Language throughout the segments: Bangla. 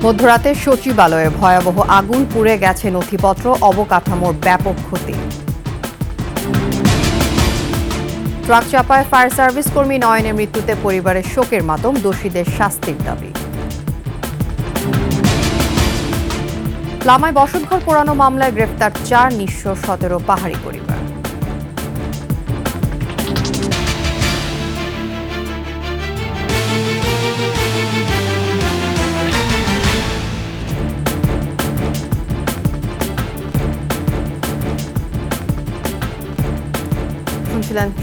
মধ্যরাতে সচিবালয়ে ভয়াবহ আগুন, পুড়ে গেছে নথিপত্র, অবকাঠামোর ব্যাপক ক্ষতি। ট্রাক চাপায় ফায়ার সার্ভিস কর্মী নয়নের মৃত্যুতে পরিবারের শোকের মাতম, দোষীদের শাস্তির দাবি। লামায় বসতঘর পোড়ানো মামলায় গ্রেফতার 4 নিঃস্ব 17 পাহাড়ি পরিবার।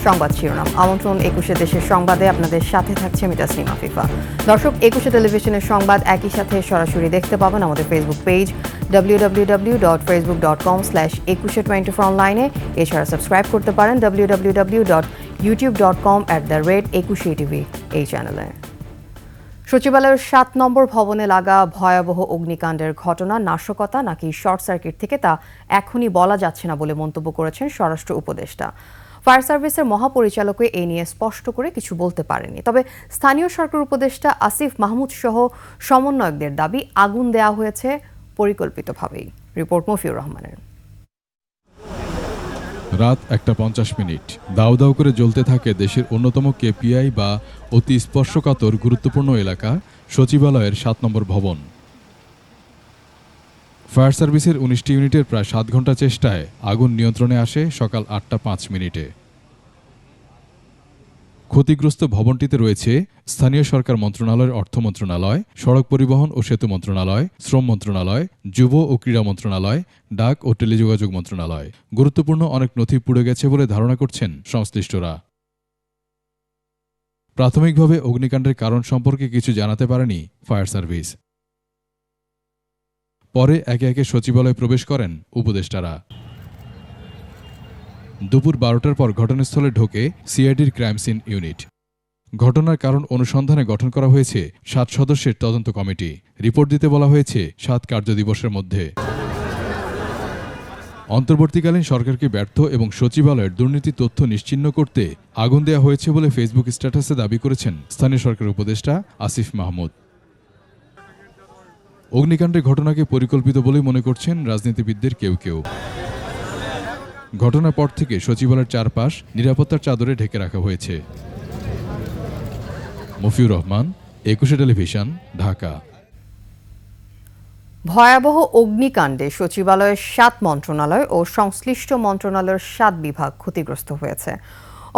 সংবাদ শিরোনাম। আমন্ত্রণ 21 দেশের সংবাদে আপনাদের সাথে থাকছে আমি তাসনিমা ফিফা। দর্শক, 21 টেলিভিশনের সংবাদ একই সাথে সরাসরি দেখতে পাবেন আমাদের ফেসবুক পেজ www.facebook.com/2124 অনলাইনে। এছাড়া সাবস্ক্রাইব করতে পারেন www.youtube.com/21TV এই চ্যানেলে। সচিবালয়ের 7 নম্বর ভবনে লাগা ভয়াবহ অগ্নিকাণ্ডের ঘটনা নাশকতা নাকি শর্ট সার্কিট থেকে তা এখনই বলা যাচ্ছে না বলে মন্তব্য করেছেন স্বরাষ্ট্র উপদেষ্টা। ফায়ার সার্ভিসের মহাপরিচালকও এ নিয়ে স্পষ্ট করে কিছু বলতে পারেনি। তবে স্থানীয় সরকার উপদেষ্টা আসিফ মাহমুদ সহ সমন্বয়কদের দাবি আগুন দেওয়া হয়েছে পরিকল্পিতভাবেই। রিপোর্ট মফিউর রহমানের। রাত 1:50 দাউ দাউ করে জ্বলতে থাকে দেশের অন্যতম কেপিআই বা অতি স্পর্শকাতর গুরুত্বপূর্ণ এলাকা সচিবালয়ের 7 নম্বর ভবন। ফায়ার সার্ভিসের 19টি ইউনিটের প্রায় 7 ঘন্টা চেষ্টায় আগুন নিয়ন্ত্রণে আসে সকাল 8:05। ক্ষতিগ্রস্ত ভবনটিতে রয়েছে স্থানীয় সরকার মন্ত্রণালয়ের অর্থ মন্ত্রণালয়, সড়ক পরিবহন ও সেতু মন্ত্রণালয়, শ্রম মন্ত্রণালয়, যুব ও ক্রীড়া মন্ত্রণালয়, ডাক ও টেলিযোগাযোগ মন্ত্রণালয়। গুরুত্বপূর্ণ অনেক নথি পুড়ে গেছে বলে ধারণা করছেন সংশ্লিষ্টরা। প্রাথমিকভাবে অগ্নিকাণ্ডের কারণ সম্পর্কে কিছু জানাতে পারেনি ফায়ার সার্ভিস। পরে একে একে সচিবালয়ে প্রবেশ করেন উপদেষ্টারা। দুপুর 12টার পর ঘটনাস্থলে ঢোকে সিআইডির ক্রাইম সিন ইউনিট। ঘটনার কারণ অনুসন্ধানে গঠন করা হয়েছে 7 সদস্যের তদন্ত কমিটি। রিপোর্ট দিতে বলা হয়েছে 7 কার্যদিবসের মধ্যে। অন্তর্বর্তীকালীন সরকারকে ব্যর্থ এবং সচিবালয়ের দুর্নীতি তথ্য নিশ্চিহ্ন করতে আগুন দেওয়া হয়েছে বলে ফেসবুক স্ট্যাটাসে দাবি করেছেন স্থানীয় সরকার উপদেষ্টা আসিফ মাহমুদ। অগ্নিকাণ্ডের ঘটনাকে পরিকল্পিত বলেই মনে করছেন রাজনীতিবিদদের কেউ কেউ। ঘটনার পর থেকে সচিবালয়ের চারপাশ নিরাপত্তার চাদরে ঢেকে রাখা হয়েছে। মফিউর রহমান, 21 টেলিভিশন, ঢাকা। ভয়াবহ অগ্নিকাণ্ডে সচিবালয়ের 7 মন্ত্রণালয় ও সংশ্লিষ্ট মন্ত্রণালয়ের 7 বিভাগ ক্ষতিগ্রস্ত হয়েছে।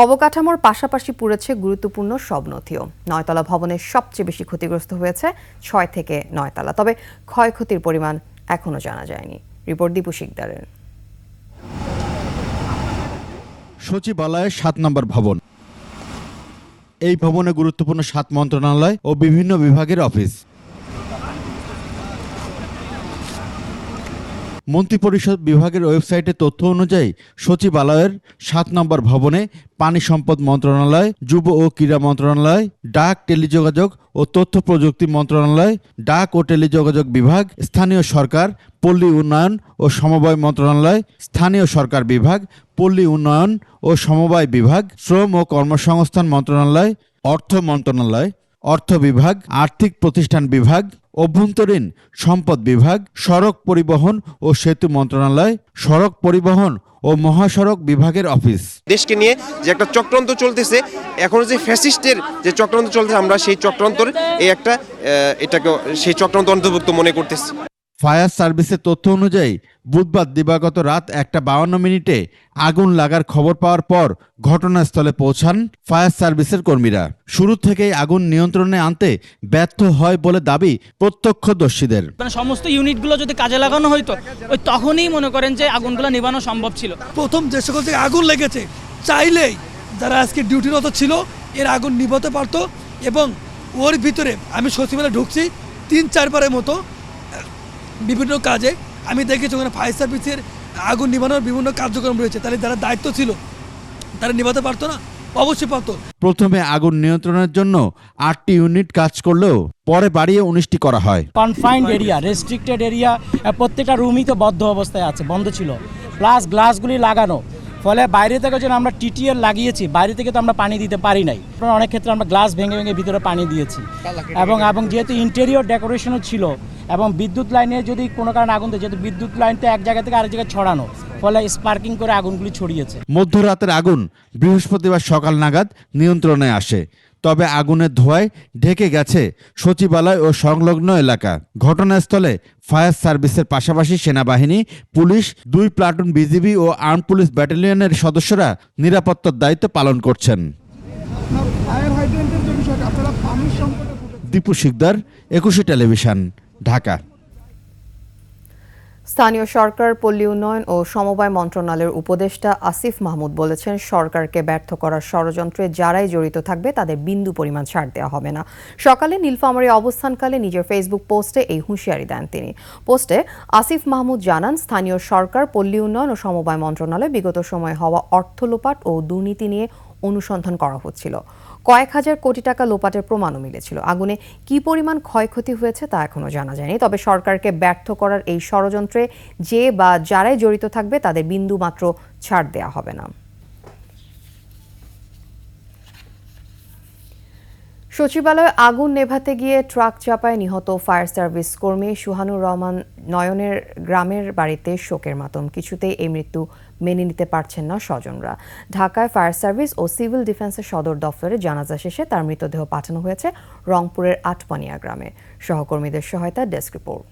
অবকাঠামোর পাশাপাশি পুড়েছে গুরুত্বপূর্ণ সব নথিও। 9 তলা ভবনের সবচেয়ে বেশি ক্ষতিগ্রস্ত হয়েছে 6 থেকে 9 তলা। তবে ক্ষয়ক্ষতির পরিমাণ এখনো জানা যায়নি। রিপোর্ট দীপু শিকদারের। সচিবালয়ের 7 নম্বর ভবন। এই ভবনে গুরুত্বপূর্ণ 7 মন্ত্রণালয় ও বিভিন্ন বিভাগের অফিস। মন্ত্রিপরিষদ বিভাগের ওয়েবসাইটে তথ্য অনুযায়ী সচিবালয়ের 7 নম্বর ভবনে পানি সম্পদ মন্ত্রণালয়, যুব ও ক্রীড়া মন্ত্রণালয়, ডাক, টেলিযোগাযোগ ও তথ্য প্রযুক্তি মন্ত্রণালয়, ডাক ও টেলিযোগাযোগ বিভাগ, স্থানীয় সরকার, পল্লী উন্নয়ন ও সমবায় মন্ত্রণালয়, স্থানীয় সরকার বিভাগ, পল্লী উন্নয়ন ও সমবায় বিভাগ, শ্রম ও কর্মসংস্থান মন্ত্রণালয়, অর্থ মন্ত্রণালয়, অর্থ বিভাগ, আর্থিক প্রতিষ্ঠান বিভাগ, অভ্যন্তরীণ সম্পদ বিভাগ, সড়ক পরিবহন ও সেতু মন্ত্রণালয়, সড়ক পরিবহন ও মহাসড়ক বিভাগের অফিস। দেশকে নিয়ে যে একটা চক্রান্ত চলতেছে, এখন যে ফ্যাসিস্টের যে চক্রান্ত চলতেছে, আমরা সেই চক্রান্তর এটাকে সেই চক্রান্ত অন্তর্ভুক্ত মনে করতেছি। ফায়ার সার্ভিসের তথ্য অনুযায়ী বুধবার দিবাগত রাত 1:52 আগুন লাগার খবর পাওয়ার পর ঘটনাস্থলে পৌঁছান ফায়ার সার্ভিসের কর্মীরা। শুরু থেকেই আগুন নিয়ন্ত্রণে আনতে ব্যর্থ হয় বলে দাবি প্রত্যক্ষদর্শীদের। মানে সমস্ত ইউনিটগুলো যদি কাজে লাগানো হয়তো ওই তখনই মনে করেন যে আগুনগুলো নেভানো সম্ভব ছিল। প্রথম যে সকল থেকে আগুন লেগেছে, চাইলেই যারা আজকে ডিউটিরত ছিল এর আগুন নিভাতে পারতো। এবং ওর ভিতরে আমি সচিবালয়ে ঢুকছি 3-4 বারের মতো বিভিন্ন কাজে আমি দেখেছি ওখানে ফায়ার সার্ভিসের আগুন নিভানোর বিভিন্ন কার্যক্রম রয়েছে। তাহলে যারা দায়িত্ব ছিল তারা নিভাতে পারতো না? অবশ্যই পারতো। প্রথমে আগুন নিয়ন্ত্রণের জন্য 8টি ইউনিট কাজ করলেও পরে বাড়িয়ে 19টি করা হয়। কনফাইন্ড এরিয়া, রেস্ট্রিক্টেড এরিয়া, প্রত্যেকটা রুমই তো বদ্ধ অবস্থায় আছে, বন্ধ ছিল। প্লাস গ্লাসগুলি লাগানো, ফলে বাইরে থেকে যেন আমরা টিটিএল লাগিয়েছি, বাইরে থেকে তো আমরা পানি দিতে পারি নাই। অনেক ক্ষেত্রে আমরা গ্লাস ভেঙে ভেঙে ভিতরে পানি দিয়েছি এবং যেহেতু ইন্টেরিয়র ডেকোরেশনও ছিল এবং বিদ্যুৎ লাইনে যদি কোনো কারণে আগুন দেয়, যেহেতু বিদ্যুৎ লাইন তো এক জায়গা থেকে আরেক জায়গায় ছড়ানো, ফলে স্পার্কিং করে আগুনগুলি ছড়িয়েছে। মধ্যরাতের আগুন বৃহস্পতিবার সকাল নাগাদ নিয়ন্ত্রণে আসে, তবে আগুনের ধোঁয়ায় ঢেকে গেছে সচিবালয় ও সংলগ্ন এলাকা। ঘটনাস্থলে ফায়ার সার্ভিসের পাশাপাশি সেনাবাহিনী, পুলিশ, 2 প্লাটুন বিজিবি ও আর্ম পুলিশ ব্যাটালিয়নের সদস্যরা নিরাপত্তার দায়িত্ব পালন করছেন। দীপু শিকদার, 21 টেলিভিশন, ঢাকা। স্থানীয় সরকার, পল্লী উন্নয়ন ও সমবায় মন্ত্রণালয়ের উপদেষ্টা আসিফ মাহমুদ বলেছেন, সরকারকে ব্যর্থ করার ষড়যন্ত্রে যারাই জড়িত থাকবে তাদের বিন্দু পরিমাণ ছাড় দেওয়া হবে না। সকালে নীলফামারী অবস্থানকালে নিজের ফেসবুক পোস্টে এই হুঁশিয়ারি দেন তিনি। পোস্টে আসিফ মাহমুদ জানান, স্থানীয় সরকার, পল্লী উন্নয়ন ও সমবায় মন্ত্রণালয় বিগত সময়ে হওয়া অর্থ লোপাট ও দুর্নীতি নিয়ে অনুসন্ধান করা হচ্ছিল। কয়েক হাজার কোটি টাকা লোপাটের প্রমাণও মিলেছিল। আগুনে কি পরিমাণ ক্ষয়ক্ষতি হয়েছে তা এখনো জানা যায়নি। তবে সরকারকে ব্যর্থ করার এই ষড়যন্ত্রে যে বা যারাই জড়িত থাকবে তাদের বিন্দু মাত্র ছাড় দেওয়া হবে না। সচিবালয়ে আগুন নেভাতে গিয়ে ট্রাক চাপায় নিহত ফায়ার সার্ভিস কর্মী সুহানুর রহমান নয়নের গ্রামের বাড়িতে শোকের মাতম। কিছুতেই এই মৃত্যু মেনে নিতে পারছেন না স্বজনরা। ঢাকায় ফায়ার সার্ভিস ও সিভিল ডিফেন্সের সদর দফতরে জানাজা শেষে তার মৃতদেহ পাঠানো হয়েছে রংপুরের আটপানিয়া গ্রামে। সহকর্মীদের সহায়তায় ডেস্ক রিপোর্ট।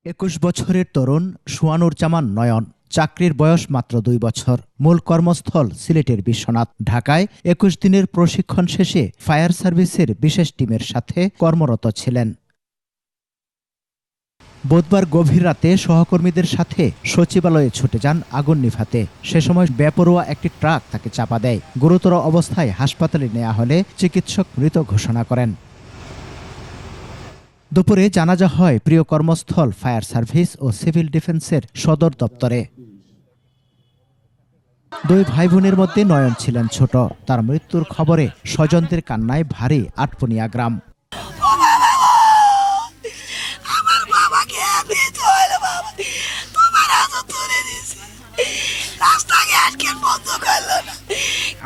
21 বছরের তরুণ সুহানুর জামান নয়ন, চাকরির বয়স মাত্র 2 বছর। মূল কর্মস্থল সিলেটের বিশ্বনাথ। ঢাকায় 21 দিনের প্রশিক্ষণ শেষে ফায়ার সার্ভিসের বিশেষ টিমের সাথে কর্মরত ছিলেন। বুধবার গভীর রাতে সহকর্মীদের সাথে সচিবালয়ে ছুটে যান আগুন নিভাতে। সে সময় বেপরোয়া একটি ট্রাক তাকে চাপা দেয়। গুরুতর অবস্থায় হাসপাতালে নেওয়া হলে চিকিৎসক মৃত ঘোষণা করেন। দুপুরে জানাজা হয় প্রিয় কর্মস্থল ফায়ার সার্ভিস ও সিভিল ডিফেন্সের সদর দপ্তরে। 2 ভাই বোনের মধ্যে নয়ন ছিলেন ছোট। তার মৃত্যুর খবরে স্বজনদের কান্নায় ভারী আটপনিয়া গ্রাম।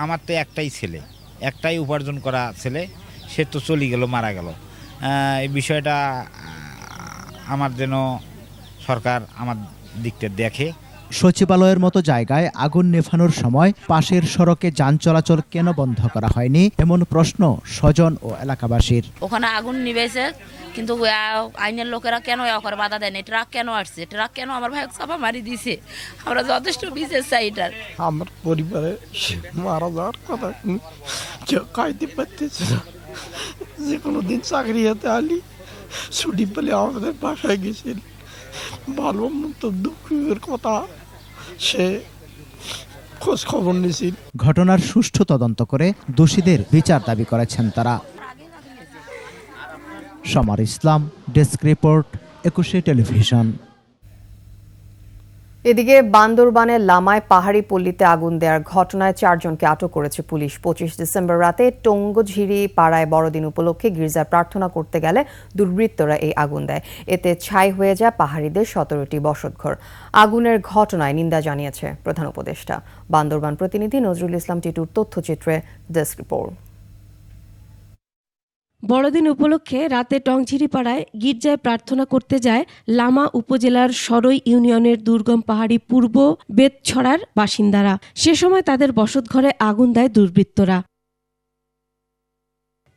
আমার তো একটাই ছেলে, একটাই উপার্জন করা ছেলে, সে তো চলে গেল, মারা গেল। এই বিষয়টা আমার যেন সরকার আমার দিকটা দেখে। সচিবালয়ের মতো জায়গায় আগুন নেভানোর সময় পাশের সড়কে যান চলাচল কেন বন্ধ করা হয়নি, এমন প্রশ্ন স্বজন ও এলাকাবাসীর। ওখানে আগুন নিবেছে, কিন্তু আইনের লোকেরা কেন করে বাধা দেয়নি? ট্রাক কেন আসছে? ট্রাক কেন আমার ভাই চাপা মারি দিছে? আমরা যথেষ্ট বিশেষ চাই এটার। আমার পরিবারে মারা যাওয়ার কথা কেউ খাইতে পারতেছে না। যে কোনো দিন চাকরি হাতে আলি ছুটি পেলে আমাদের বাসায় গেছিল, ভালো মতো দুঃখের কথা সে খোঁজ খবর নিয়েছিল। ঘটনার সুষ্ঠু তদন্ত করে দোষীদের বিচার দাবি করেছেন তারা। সমর ইসলাম, ডেস্ক রিপোর্ট, 21 টেলিভিশন। এদিকে বান্দরবানের লামায় পাহাড়ি পল্লীতে আগুন দেওয়ার ঘটনায় 4 জনকে আটক করেছে পুলিশ। 25 ডিসেম্বর রাতে টঙ্গঝিরি পাড়ায় বড়দিন উপলক্ষে গির্জায় প্রার্থনা করতে গেলে দুর্বৃত্তরা এই আগুন দেয়। এতে ছাই হয়ে যায় পাহাড়িদের 17টি বসতঘর। আগুনের ঘটনায় নিন্দা জানিয়েছে প্রধান উপদেষ্টা। বান্দরবান প্রতিনিধি নজরুল ইসলাম টিটুর তথ্যচিত্রে ডেস্ক রিপোর্ট। বড়দিন উপলক্ষে রাতে টংঝিরিপাড়ায় গির্জায় প্রার্থনা করতে যায় লামা উপজেলার সরই ইউনিয়নের দুর্গম পাহাড়ি পূর্ব বেতছড়ার বাসিন্দারা। সে সময় তাদের বসতঘরে আগুন দেয় দুর্বৃত্তরা।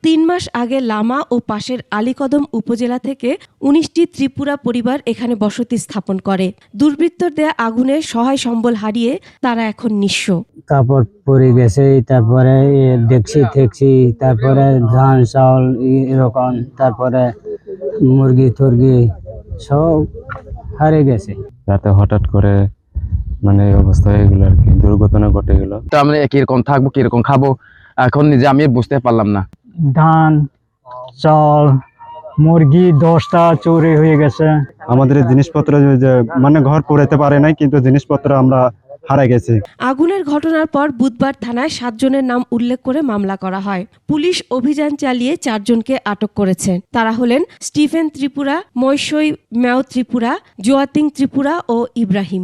3 মাস আগে লামা ও পাশের আলীকদম উপজেলা থেকে 19টি ত্রিপুরা পরিবার এখানে বসতি স্থাপন করে। দুর্বৃত্তর দেয়া আগুনে সহায় সম্বল হারিয়ে তারা এখন নিঃস্ব। তারপর পড়ে গেছে, তারপরে দেখছি, তারপরে ধান চাউল এরকম, তারপরে মুরগি টুরগি সব হারিয়ে গেছে। রাতে হঠাৎ করে মানে অবস্থা হয়ে গেল আর কি, দুর্ঘটনা ঘটে গেল। আমরা কিরকম থাকবো, কিরকম খাবো, এখন নিজে আমি বুঝতে পারলাম না। ধান চাল মুরগি 10টা চুরি হয়ে গেছে। আমাদের জিনিসপত্র মানে ঘর পুরাতে পারে নাই, কিন্তু জিনিসপত্র আমরা হারাই গেছি। আগুনের ঘটনার পর বুধবার থানায় 7 জনের নাম উল্লেখ করে মামলা করা হয়। পুলিশ অভিযান চালিয়ে 4 জনকে আটক করেছে। তারা হলেন স্টিফেন ত্রিপুরা, মৈশই মেও ত্রিপুরা, জোয়াতিং ত্রিপুরা ও ইব্রাহিম।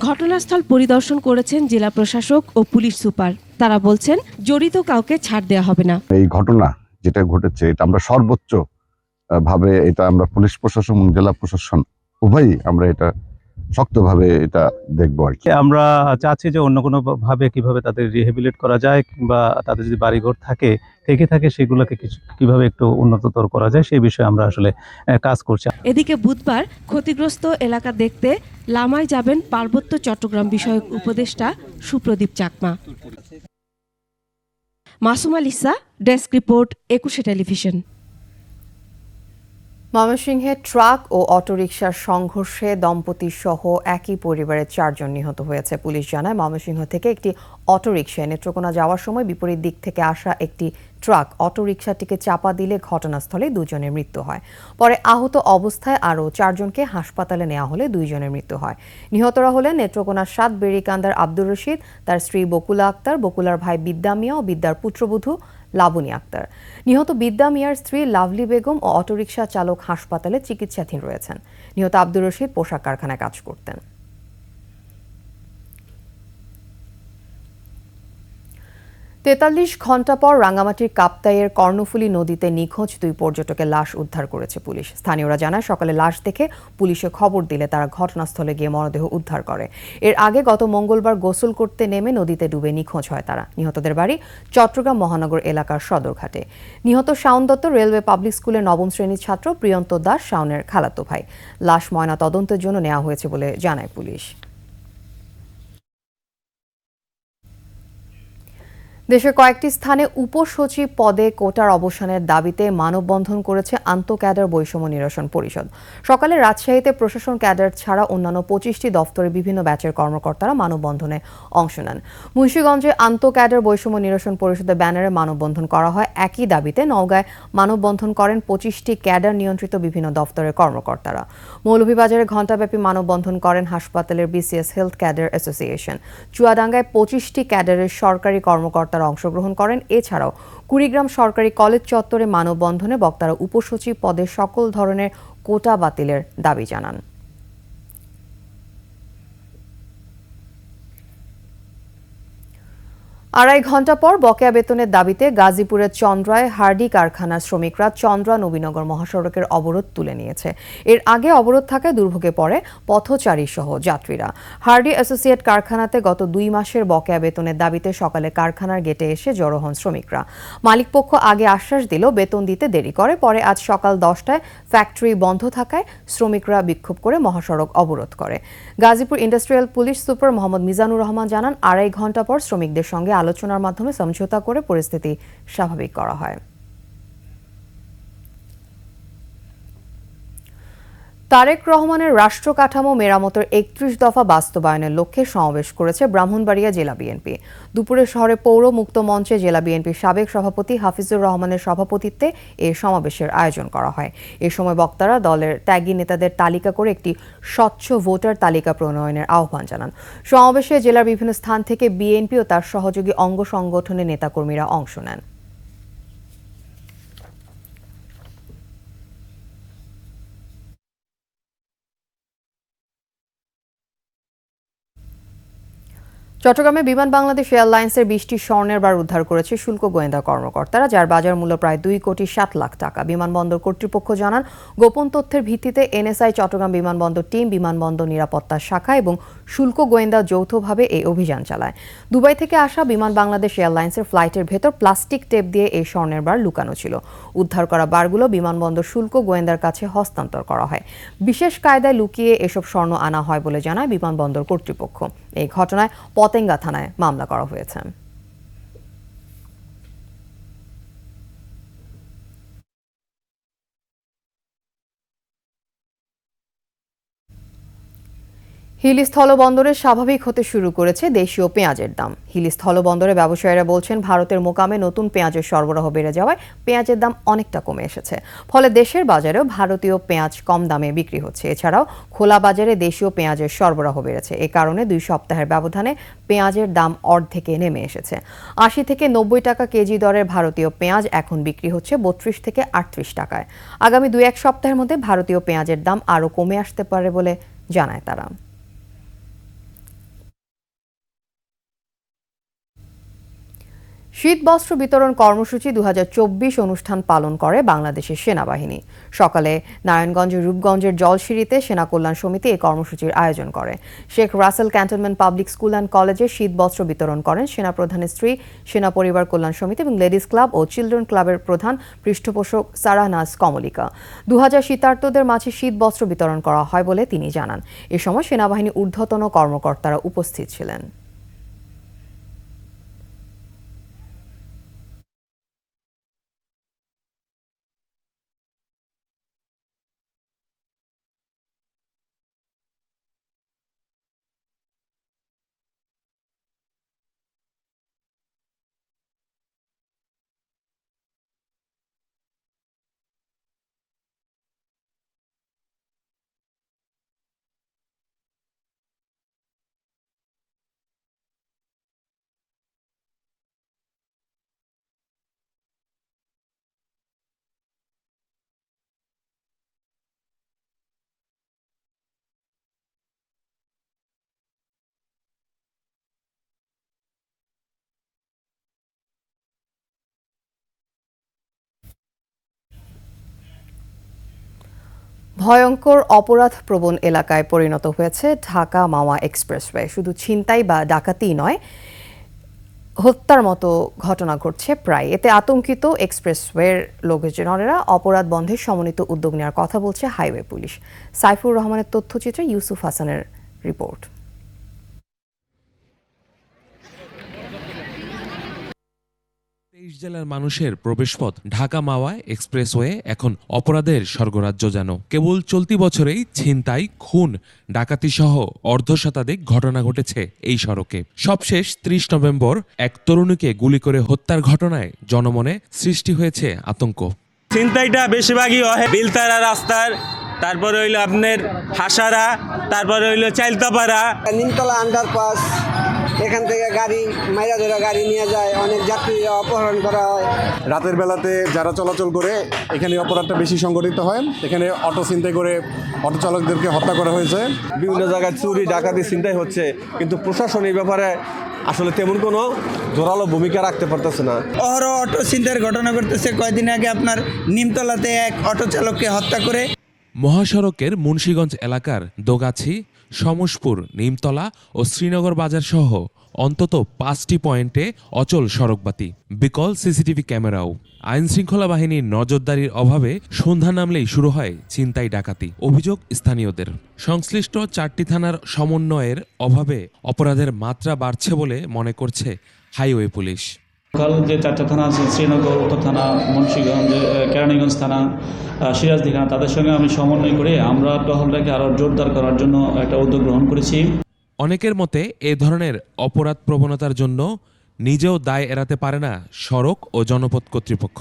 ঘটনাস্থল পরিদর্শন করেছেন জেলা প্রশাসক ও পুলিশ সুপার। তারা বলছেন জড়িত কাউকে ছাড় দেওয়া হবে না। এই ঘটনা যেটা ঘটেছে এটা আমরা সর্বোচ্চ ভাবে এটা আমরা পুলিশ প্রশাসন এবং জেলা প্রশাসন উভয়ই আমরা এটা শক্তভাবে এটা দেখবো আর কি। আমরা চাচ্ছি যে অন্য কোনো ভাবে কিভাবে তাদের রিহেবিলিট করা যায়, কিংবা তাদের যদি বাড়িঘর থেকে থাকে সেগুলোকে কিভাবে একটু উন্নততর করা যায় সেই বিষয়ে আমরা আসলে কাজ করছি। এদিকে বুধবার ক্ষতিগ্রস্ত এলাকা দেখতে লামায় যাবেন পার্বত্য চট্টগ্রাম বিষয়ক উপদেষ্টা Supradip Chakma. Masuma Lisa, desk report, 21 television. ময়মনসিংহে ট্রাক ও অটোরিকশার সংঘর্ষে দম্পতি সহ একই পরিবারের 4 জন নিহত হয়েছে। পুলিশ জানায় ময়মনসিংহ থেকে একটি অটোরিকশায় নেত্রকোনা যাওয়ার সময় বিপরীত দিক থেকে আসা একটি ট্রাক অটোরিকশাটিকে চাপা দিলে ঘটনাস্থলে 2 জনের মৃত্যু হয়। পরে আহত অবস্থায় আরও 4 জনকে হাসপাতালে নেওয়া হলে 2 জনের মৃত্যু হয়। নিহতরা হলেন নেত্রকোনার 7 বেরিকান্দার আব্দুর রশিদ, তার স্ত্রী বকুলা আক্তার, বকুলার ভাই বিদ্যা মিয়া ও বিদ্যার পুত্রবধূ লাবণী আক্তার। নিহত বিদ্যা মিয়ার স্ত্রী লাভলি বেগম ও অটোরিকশা চালক হাসপাতালে চিকিৎসাধীন রয়েছেন। নিহত আব্দুর রশিদ পোশাক কারখানায় কাজ করতেন। 43 ঘণ্টা পর রাঙ্গামাটির কাপ্তাইয়ের কর্ণফুলী নদীতে নিখোঁজ 2 পর্যটকের লাশ উদ্ধার করেছে পুলিশ। স্থানীয়রা জানায় সকালে লাশ দেখে পুলিশে খবর দিলে তারা ঘটনাস্থলে গিয়ে মরদেহ উদ্ধার করে। এর আগে গত মঙ্গলবার গোসল করতে নেমে নদীতে ডুবে নিখোঁজ হয় তারা। নিহতদের বাড়ি চট্টগ্রাম মহানগর এলাকার সদরঘাটে। নিহত শাওন দত্ত রেলওয়ে পাবলিক স্কুলের 9ম শ্রেণীর ছাত্র প্রিয়ন্ত দাস শাওনের খালাতো ভাই। লাশ ময়না তদন্তের জন্য নেওয়া হয়েছে বলে জানায় পুলিশ। দেশের কয়েকটি স্থানে উপসচিব পদে কোটার অবসানের দাবিতে মানববন্ধন করেছে আন্তঃক্যাডার বৈষম্য নিরসন পরিষদ। সকালে রাজশাহীতে প্রশাসন ক্যাডার ছাড়া অন্যান্য 25টি দফতরের বিভিন্ন ব্যাচের কর্মকর্তারা মানববন্ধনে অংশ নেন। মুন্সিগঞ্জে আন্তঃক্যাডার বৈষম্য নিরসন পরিষদের ব্যানারে মানববন্ধন করা হয়। একই দাবিতে নওগাঁয় মানববন্ধন করেন 25টি ক্যাডার নিয়ন্ত্রিত বিভিন্ন দফতরের কর্মকর্তারা। মৌলভীবাজারে ঘণ্টাব্যাপী মানববন্ধন করেন হাসপাতালের বিসিএস হেলথ ক্যাডার অ্যাসোসিয়েশন। চুয়াডাঙ্গায় 25টি ক্যাডারের সরকারি কর্মকর্তা অংশগ্রহণ করেন। এছাড়াও কুড়িগ্রাম সরকারি কলেজ চত্বরে মানববন্ধনে বক্তারা উপসচিব পদে সকল ধরনের কোটা বাতিলের দাবি জানান। আড়াই ঘণ্টা পর বকেয়া বেতনের দাবিতে গাজীপুরের চন্দ্রায় হার্ডি কারখানার শ্রমিকরা চন্দ্রা নবীনগর মহাসড়কের অবরোধ তুলে নিয়েছে। এর আগে অবরোধ থাকায় দুর্ভোগে পড়ে পথচারী সহ যাত্রীরা। হার্ডি অ্যাসোসিয়েট কারখানাতে গত 2 মাসের বকেয়া বেতনের দাবিতে সকালে কারখানার গেটে এসে জড়ো হন শ্রমিকরা। মালিকপক্ষ আগে আশ্বাস দিলেও বেতন দিতে দেরি করে। পরে আজ সকাল 10টায় ফ্যাক্টরি বন্ধ থাকায় শ্রমিকরা বিক্ষোভ করে মহাসড়ক অবরোধ করে। Gazipur industrial police super Mohammad Mizanur Rahman জানান, আড়াই ঘণ্টা পর শ্রমিকদের সঙ্গে আলোচনার মাধ্যমে সমঝোতা করে পরিস্থিতি স্বাভাবিক করা হয়। তারেক রহমানের রাষ্ট্র কাঠামো মেরামতের 31 দফা বাস্তবায়নের লক্ষ্যে সমাবেশ করেছে ব্রাহ্মণবাড়িয়া জেলা বিএনপি। দুপুরে শহরে পৌর মুক্ত মঞ্চে জেলা বিএনপির সাবেক সভাপতি হাফিজুর রহমানের সভাপতিত্বে এ সমাবেশের আয়োজন করা হয়। এ সময় বক্তারা দলের ত্যাগী নেতাদের তালিকা করে একটি স্বচ্ছ ভোটার তালিকা প্রণয়নের আহ্বান জানান। সমাবেশে জেলার বিভিন্ন স্থান থেকে বিএনপি ও তার সহযোগী অঙ্গ সংগঠনের নেতাকর্মীরা অংশ নেন। চট্টগ্রামে বিমান বাংলাদেশ এয়ারলাইন্সের 20টি স্বর্ণের বার উদ্ধার করেছে শুল্ক গোয়েন্দা কর্মকর্তারা, যার বাজার মূল্য প্রায় 2,07,00,000 টাকা। বিমানবন্দর কর্তৃপক্ষ জানান, গোপন তথ্যের ভিত্তিতে এনএসআই চট্টগ্রাম বিমানবন্দর টিম, বিমানবন্দর নিরাপত্তা শাখা এবং শুল্ক গোয়েন্দা যৌথভাবে এই অভিযান চালায়। দুবাই থেকে আসা বিমান বাংলাদেশ এয়ারলাইন্সের ফ্লাইটের ভেতর প্লাস্টিক টেপ দিয়ে এই স্বর্ণের বার লুকানো ছিল। উদ্ধার করা বারগুলো বিমানবন্দর শুল্ক গোয়েন্দার কাছে হস্তান্তর করা হয়। বিশেষ কায়দায় লুকিয়ে এসব স্বর্ণ আনা হয় বলে জানায় বিমানবন্দর কর্তৃপক্ষ। এই ঘটনায় পতেঙ্গা থানায় মামলা করা হয়েছে। হিলি স্থলবন্দরে স্বাভাবিক হতে শুরু করেছে দেশীয় পেঁয়াজের দাম। হিলি স্থলবন্দরে ব্যবসায়ীরা বলছেন, ভারতের মোকামে নতুন পেঁয়াজের সরবরাহ বেড়ে যাওয়ায় পেঁয়াজের দাম অনেকটা কমে এসেছে। ফলে দেশের বাজারেও ভারতীয় পেঁয়াজ কম দামে বিক্রি হচ্ছে। এছাড়াও খোলা বাজারে দেশীয় পেঁয়াজের সরবরাহ বেড়েছে। এ কারণে 2 সপ্তাহের ব্যবধানে পেঁয়াজের দাম অর্ধেকে নেমে এসেছে। 80 থেকে 90 টাকা কেজি দরের ভারতীয় পেঁয়াজ এখন বিক্রি হচ্ছে 32 থেকে 38 টাকায়। আগামী 2-1 সপ্তাহের মধ্যে ভারতীয় পেঁয়াজের দাম আরও কমে আসতে পারে বলে জানায় তারা। শীত বস্ত্র বিতরণ কর্মসূচি 2024 অনুষ্ঠান পালন করে বাংলাদেশের সেনাবাহিনী। সকালে নারায়ণগঞ্জের রূপগঞ্জের জলসিঁড়িতে সেনা কল্যাণ সমিতি এই কর্মসূচির আয়োজন করে। Sheikh Russel cantonment public school and কলেজে শীত বস্ত্র বিতরণ করেন সেনাপ্রধানের স্ত্রী, সেনা পরিবার কল্যাণ সমিতি এবং লেডিস ক্লাব ও চিলড্রেন ক্লাবের প্রধান পৃষ্ঠপোষক সারাহ নাজ কমলিকা। 2000 শীতার্তদের মাঝে শীত বস্ত্র বিতরণ করা হয় বলে তিনি জানান। এ সময় সেনাবাহিনীর ঊর্ধ্বতন কর্মকর্তারা উপস্থিত ছিলেন। ভয়ঙ্কর অপরাধপ্রবণ এলাকায় পরিণত হয়েছে ঢাকা মাওয়া এক্সপ্রেসওয়ে। শুধু ছিনতাই বা ডাকাতিই নয়, হত্যার মতো ঘটনা ঘটছে প্রায়। এতে আতঙ্কিত এক্সপ্রেসওয়ের লোকজনেরা অপরাধ বন্ধে সমন্বিত উদ্যোগ নেওয়ার কথা বলছে হাইওয়ে পুলিশ। সাইফুর রহমানের তথ্যচিত্রে ইউসুফ হাসানের রিপোর্ট। 23 জেলার মানুষের প্রবেশপথ ঢাকা মাওয়া এক্সপ্রেসওয়ে এখন অপরাধের স্বর্গরাজ্য যেন। কেবল চলতি বছরেই ছিনতাই, খুন, ডাকাতি সহ অর্ধশতাধিক ঘটনা ঘটেছে এই সড়কে। সবশেষ 30 নভেম্বর এক তরুণীকে গুলি করে হত্যার ঘটনায় জনমনে সৃষ্টি হয়েছে আতঙ্ক। ছিনতাইটা বেশিরভাগই হয় বিলতারা রাস্তার, তারপরে হইলো আপনার হাসারা, তারপরে হইলো চাইলতাপাড়া, নিমতলা আন্ডারপাস। এখান থেকে গাড়ি মাইরা ধরে গাড়ি নিয়ে যায়, অনেক যাত্রী অপহরণ করা হয়। রাতের বেলাতে যারা চলাচল করে এখানে অপরাধটা বেশি সংঘটিত হয়। এখানে অটো ছিনতাই করে অটো চালকদেরকে হত্যা করা হয়েছে। বিভিন্ন জায়গায় চুরি ডাকাতি ছিনতাই হচ্ছে, কিন্তু প্রশাসন এই ব্যাপারে আসলে তেমন কোনো জোরালো ভূমিকা রাখতে পারতেছে না। অহরহ অটো ছিনতাইয়ের ঘটনা ঘটতেছে। কয়েকদিন আগে আপনার নিমতলাতে এক অটো চালককে হত্যা করে। মহাসড়কের মুন্সিগঞ্জ এলাকার দোগাছি, সমসপুর, নিমতলা ও শ্রীনগর বাজার সহ অন্তত 5টি পয়েন্টে অচল সড়কবাতি, বিকল সিসিটিভি ক্যামেরাও। আইন শৃঙ্খলা বাহিনীর নজরদারির অভাবে সন্ধ্যা নামলেই শুরু হয় ছিনতাই ডাকাতি। অভিযোগ স্থানীয়দের। সংশ্লিষ্ট 4টি থানার সমন্বয়ের অভাবে অপরাধের মাত্রা বাড়ছে বলে মনে করছে হাইওয়ে পুলিশ। লোকাল যে 4টা থানা আছে, শ্রীনগর, উত্তর থানা, মুন্সিগঞ্জ, কেরানীগঞ্জ থানা, সিরাজদি থানা, তাদের সঙ্গে আমি সমন্বয় করে আমরা টহলটাকে আরও জোরদার করার জন্য একটা উদ্যোগ গ্রহণ করেছি। অনেকের মতে এ ধরনের অপরাধ প্রবণতার জন্য নিজেও দায় এড়াতে পারে না সড়ক ও জনপথ কর্তৃপক্ষ।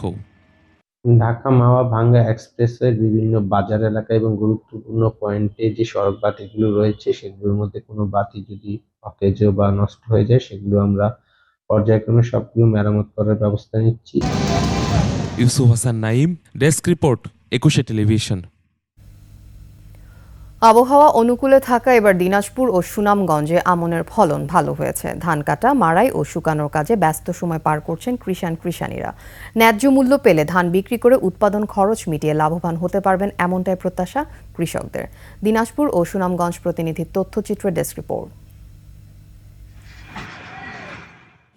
ঢাকা মাওয়া ভাঙ্গা এক্সপ্রেসওয়ের বিভিন্ন বাজার এলাকা এবং গুরুত্বপূর্ণ পয়েন্টে যে সড়ক বাতিগুলো রয়েছে, সেগুলোর মধ্যে কোনো বাতি যদি অকেজ বা নষ্ট হয়ে যায়, সেগুলো আমরা পর্যায়ক্রমে সবগুলো মেরামত করার ব্যবস্থা নিচ্ছি। Yusuf Hasan Naim, desk report, 21 television. আবহাওয়া অনুকূলে থাকা এবার দিনাজপুর ও সুনামগঞ্জে আমনের ফলন ভালো হয়েছে। ধান কাটা, মাড়াই ও শুকানোর কাজে ব্যস্ত সময় পার করছেন কৃষাণীরা। ন্যায্য মূল্য পেলে ধান বিক্রি করে উৎপাদন খরচ মিটিয়ে লাভবান হতে পারবেন, এমনটাই প্রত্যাশা কৃষকদের। দিনাজপুর ও সুনামগঞ্জ প্রতিনিধির তথ্যচিত্রে ডেস্ক রিপোর্ট।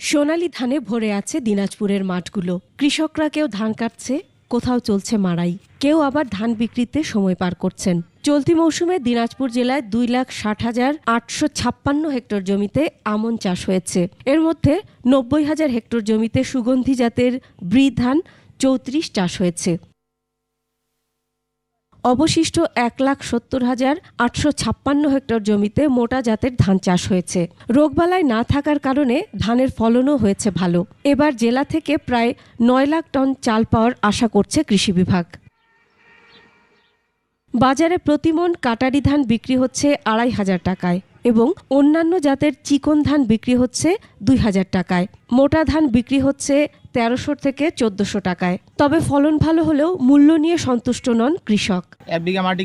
সোনালী ধানে ভরে আছে দিনাজপুরের মাঠগুলো। কৃষকরা কেউ ধান কাটছে, কোথাও চলছে মাড়াই, কেউ আবার ধান বিক্রিতে সময় পার করছেন। চলতি মৌসুমে দিনাজপুর জেলায় 2,60,856 হেক্টর জমিতে আমন চাষ হয়েছে। এর মধ্যে 90,000 হেক্টর জমিতে সুগন্ধি জাতের ব্রি ধান 34 চাষ হয়েছে। অবশিষ্ট 1,70,856 হেক্টর জমিতে মোটা জাতের ধান চাষ হয়েছে। রোগবালাই না থাকার কারণে ধানের ফলনও হয়েছে ভালো। এবার জেলা থেকে প্রায় 9 লাখ টন চাল পাওয়ার আশা করছে কৃষি বিভাগ। বাজারে প্রতিমন কাটারি ধান বিক্রি হচ্ছে 2,500 টাকায় এবং অন্যান্য জাতের চিকন ধান বিক্রি হচ্ছে 2,000 টাকায়। মোটা ধান বিক্রি হচ্ছে 1300 থেকে 1400 টাকায়। তবে ফলন ভালো হলেও মূল্য নিয়ে সন্তুষ্ট নন কৃষক। 1 বিঘা মাটি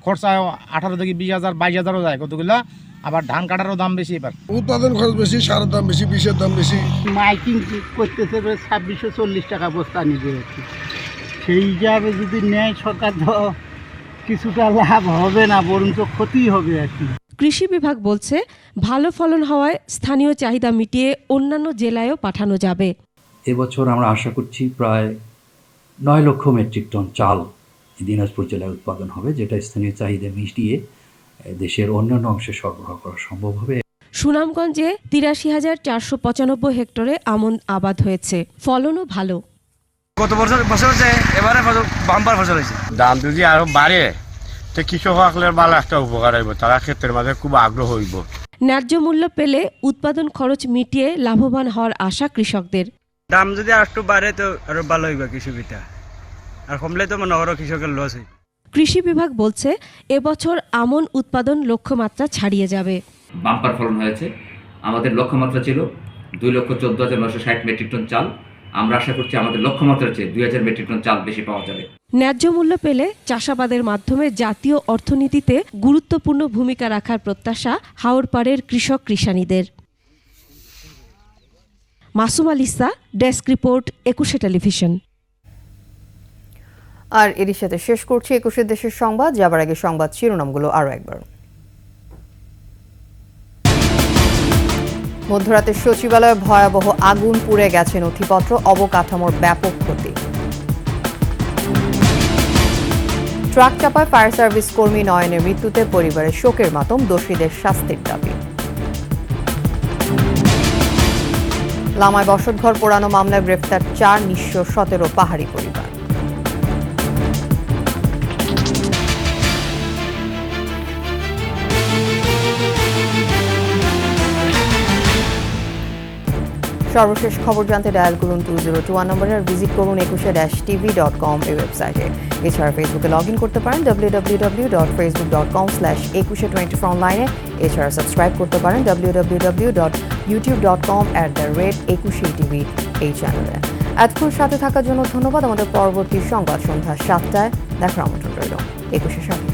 খরচা 18 থেকে 20,000 22,000ও যায় কতগুলা, আবার ধান কাটারও দাম বেশি এবার। উৎপাদন খরচ বেশি, সারের দাম বেশি, বিষের দাম বেশি। মাইকিং করতেছে 2640 টাকা বস্তা নিবে আর কি। সেই হিসাবে যদি নেয় সরকার তো কিছুটা লাভ হবে না, বরঞ্চ ক্ষতি হবে আর কি। কৃষি বিভাগ বলছে ভালো ফলন হওয়ায় স্থানীয় চাহিদা মিটিয়ে অন্যান্য জেলায়ও পাঠানো যাবে। এবছর আমরা আশা করছি প্রায় 9 লক্ষ মেট্রিক টন চাল দিনাজপুর জেলায় উৎপাদন হবে, যেটা স্থানীয় চাহিদা মিটিয়ে দেশের অন্যান্য অংশে সরবরাহ করা সম্ভব হবে। সুনামগঞ্জে 83,495 হেক্টরে আমন আবাদ হয়েছে, ফলনও ভালো। গত বছর এবারে বাম্পার ফসল হয়েছে। দাম যদি আরো বাড়ে তো কৃষকদের ভালো একটা উপকার হইব, তারা ক্ষেত্রের মাঝে খুব আগ্রহ হইব। ন্যায্য মূল্য পেলে উৎপাদন খরচ মিটিয়ে লাভবান হওয়ার আশা কৃষকদের। দাম যদি আর একটু বাড়ে তো আরো ভালো হইব কৃষকটা, আর কমলে তো মনে করো কৃষকের লস হইব। কৃষি বিভাগ বলছে এবছর আমন উৎপাদন লক্ষ্যমাত্রা ছাড়িয়ে যাবে। বাম্পার ফলন হয়েছে। আমাদের লক্ষ্যমাত্রা ছিল 2,14,960 মেট্রিক টন চাল। আমরা আশা করছি আমাদের লক্ষ্যমাত্রার চেয়ে 2,000 মেট্রিক টন চাল বেশি পাওয়া যাবে। ন্যায্য মূল্য পেলে চাষাবাদের মাধ্যমে জাতীয় অর্থনীতিতে গুরুত্বপূর্ণ ভূমিকা রাখার প্রত্যাশা হাওরপাড়ের কৃষক কৃষানীদের। Masum আলিসা, desk report, 21 television. আর এরই সাথে শেষ করছি 21 দেশের সংবাদ। যাবার আগে সংবাদ শিরোনামগুলো আরও একবার। মধ্যরাতে সচিবালয়ে ভয়াবহ আগুন, পুড়ে গেছে নথিপত্র, অবকাঠামোর ব্যাপক ক্ষতি। ট্রাক চাপায় ফায়ার সার্ভিস কর্মী নয়নের মৃত্যুতে পরিবারের শোকের মাতম, দোষীদের শাস্তির দাবি। লামায় বসতঘর পোড়ানো মামলায় গ্রেফতার 4 নিঃস্ব 17 পাহাড়ি পরিবার। সর্বশেষ খবর জানতে ডায়াল করুন 2021 নম্বরে, আর ভিজিট করুন 21-tv.com এই ওয়েবসাইটে। এছাড়া ফেসবুকে লগ ইন করতে পারেন www.facebook.com/2124 অনলাইনে। এছাড়া সাবস্ক্রাইব করতে পারেন www.youtube.com/21tv এই চ্যানেলে। এতক্ষণ সাথে থাকার জন্য ধন্যবাদ। আমাদের পরবর্তী সংবাদ সন্ধ্যা 7টায় দেখার আমন্ত্রণ রইল। 21-এর সাথে।